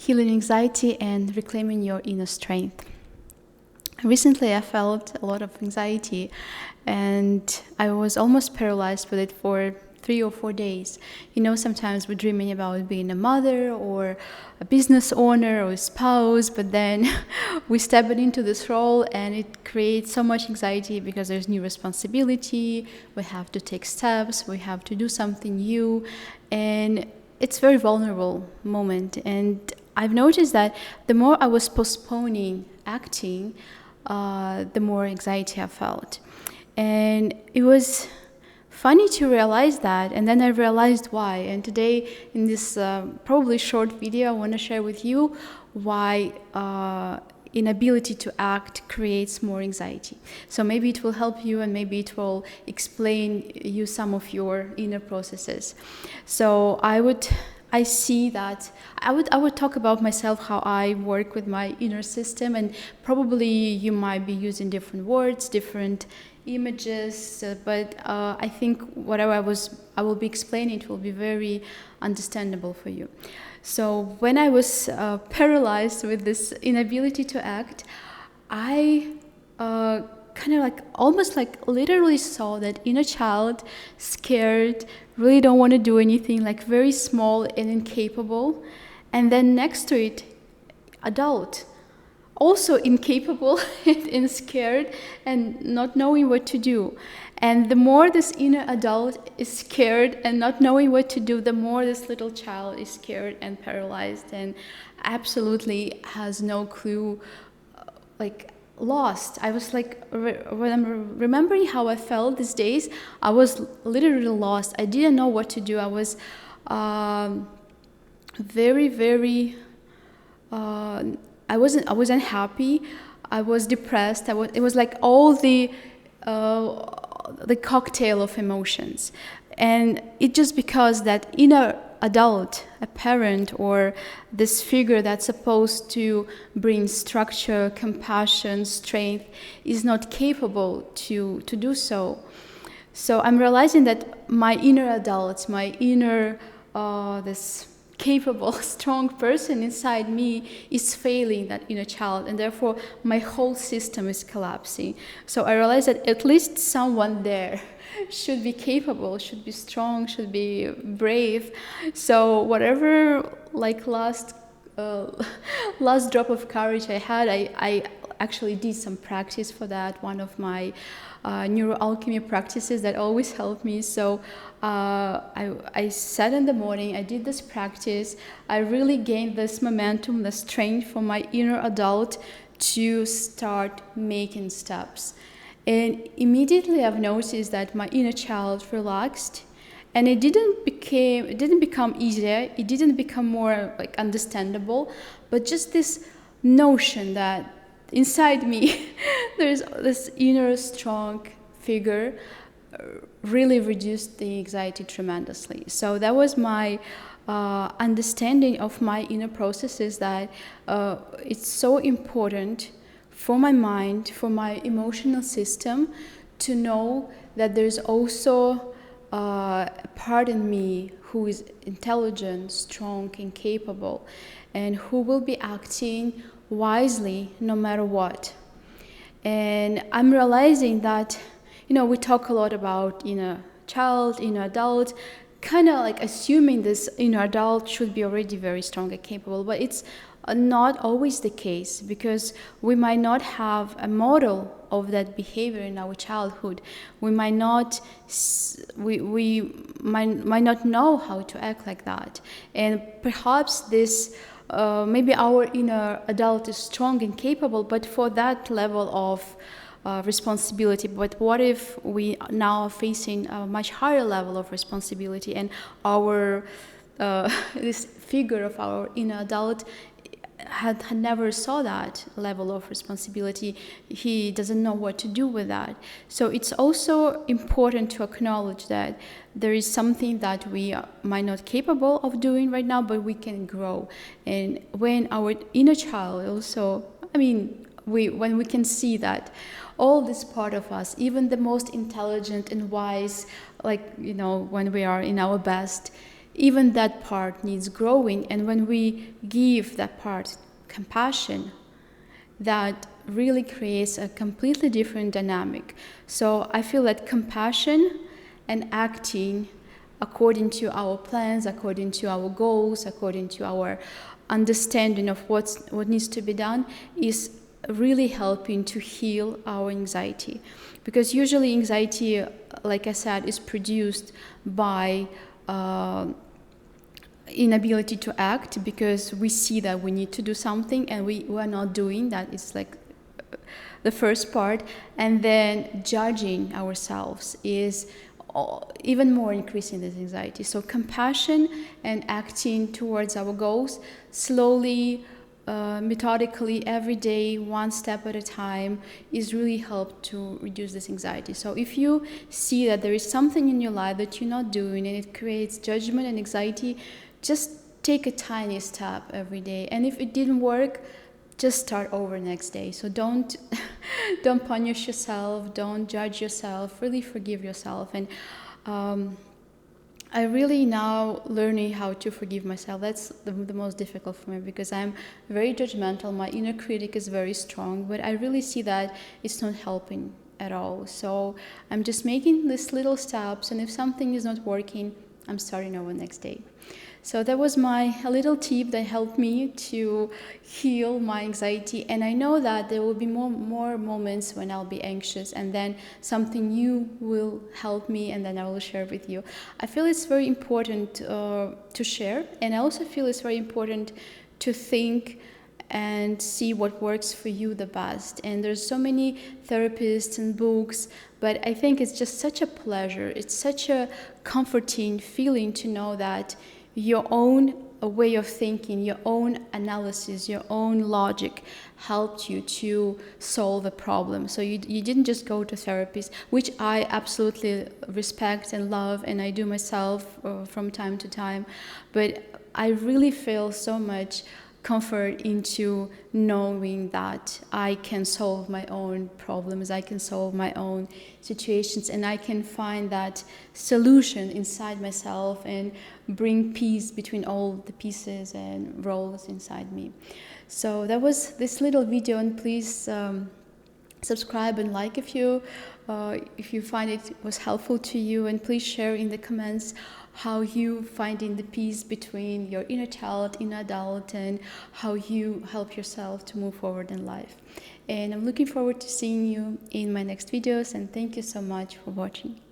healing anxiety and reclaiming your inner strength. Recently, I felt a lot of anxiety, and I was almost paralyzed with it for 3 or 4 days. Sometimes we're dreaming about being a mother or a business owner or a spouse, but then we step into this role and it creates so much anxiety because there's new responsibility, we have to take steps, we have to do something new, and it's a very vulnerable moment. And I've noticed that the more I was postponing acting, the more anxiety I felt. And it was funny to realize that, and then I realized why. And today, in this probably short video, I want to share with you why inability to act creates more anxiety. So maybe it will help you, and maybe it will explain you some of your inner processes. So I see that I would talk about myself, how I work with my inner system, and probably you might be using different words, different images, but I think whatever I will be explaining, it will be very understandable for you. So when I was paralyzed with this inability to act, I kind of almost literally saw that inner child, scared, really don't want to do anything, very small and incapable. And then next to it, adult, also incapable and scared and not knowing what to do. And the more this inner adult is scared and not knowing what to do, the more this little child is scared and paralyzed and absolutely has no clue, lost. I was when I'm remembering how I felt these days, I was literally lost. I didn't know what to do. I was very, very I wasn't happy. I was depressed. It was like all the cocktail of emotions, and it just because that inner adult, a parent, or this figure that's supposed to bring structure, compassion, strength, is not capable to do so. So I'm realizing that my inner adult, my inner this capable, strong person inside me is failing that inner child, and therefore my whole system is collapsing. So I realized that at least someone there should be capable, should be strong, should be brave. So whatever last drop of courage I had, I actually did some practice for that. One of my neuroalchemy practices that always helped me. So I sat in the morning, I did this practice, I really gained this momentum, the strength for my inner adult to start making steps. And immediately I've noticed that my inner child relaxed, and it didn't become easier, it didn't become more understandable, but just this notion that inside me there's this inner strong figure really reduced the anxiety tremendously. So that was my understanding of my inner processes, that it's so important for my mind, for my emotional system, to know that there's also a part in me who is intelligent, strong, and capable, and who will be acting wisely no matter what. And I'm realizing that, we talk a lot about inner child, inner adult, kind of assuming this inner adult should be already very strong and capable, but it's not always the case, because we might not have a model of that behavior in our childhood. We might not might not know how to act like that, and perhaps this maybe our inner adult is strong and capable, but for that level of responsibility. But what if we now are facing a much higher level of responsibility, and our this figure of our inner adult had never saw that level of responsibility. He doesn't know what to do with that. So it's also important to acknowledge that there is something that we might not capable of doing right now, but we can grow. And when our inner child also, when we can see that all this part of us, even the most intelligent and wise, when we are in our best, even that part needs growing. And when we give that part compassion, that really creates a completely different dynamic. So I feel that compassion and acting according to our plans, according to our goals, according to our understanding of what needs to be done is really helping to heal our anxiety. Because usually anxiety, like I said, is produced by inability to act, because we see that we need to do something and we are not doing that. It's like the first part. And then judging ourselves is even more increasing this anxiety. So compassion and acting towards our goals slowly, methodically, every day, one step at a time, is really helped to reduce this anxiety. So if you see that there is something in your life that you're not doing and it creates judgment and anxiety, just take a tiny step every day. And if it didn't work, just start over next day. So don't punish yourself, don't judge yourself, really forgive yourself. And I really now learning how to forgive myself. That's the most difficult for me, because I'm very judgmental. My inner critic is very strong, but I really see that it's not helping at all. So I'm just making these little steps, and if something is not working, I'm starting over next day. So that was a little tip that helped me to heal my anxiety. And I know that there will be more moments when I'll be anxious, and then something new will help me, and then I will share with you. I feel it's very important to share, and I also feel it's very important to think and see what works for you the best. And there's so many therapists and books, but I think it's just such a pleasure. It's such a comforting feeling to know that your own way of thinking, your own analysis, your own logic helped you to solve a problem. So you didn't just go to therapists, which I absolutely respect and love, and I do myself from time to time. But I really feel so much comfort into knowing that I can solve my own problems, I can solve my own situations, and I can find that solution inside myself and bring peace between all the pieces and roles inside me. So that was this little video, and please subscribe and like if you find it was helpful to you, and please share in the comments how you finding the peace between your inner child, inner adult, and how you help yourself to move forward in life. And I'm looking forward to seeing you in my next videos, and thank you so much for watching.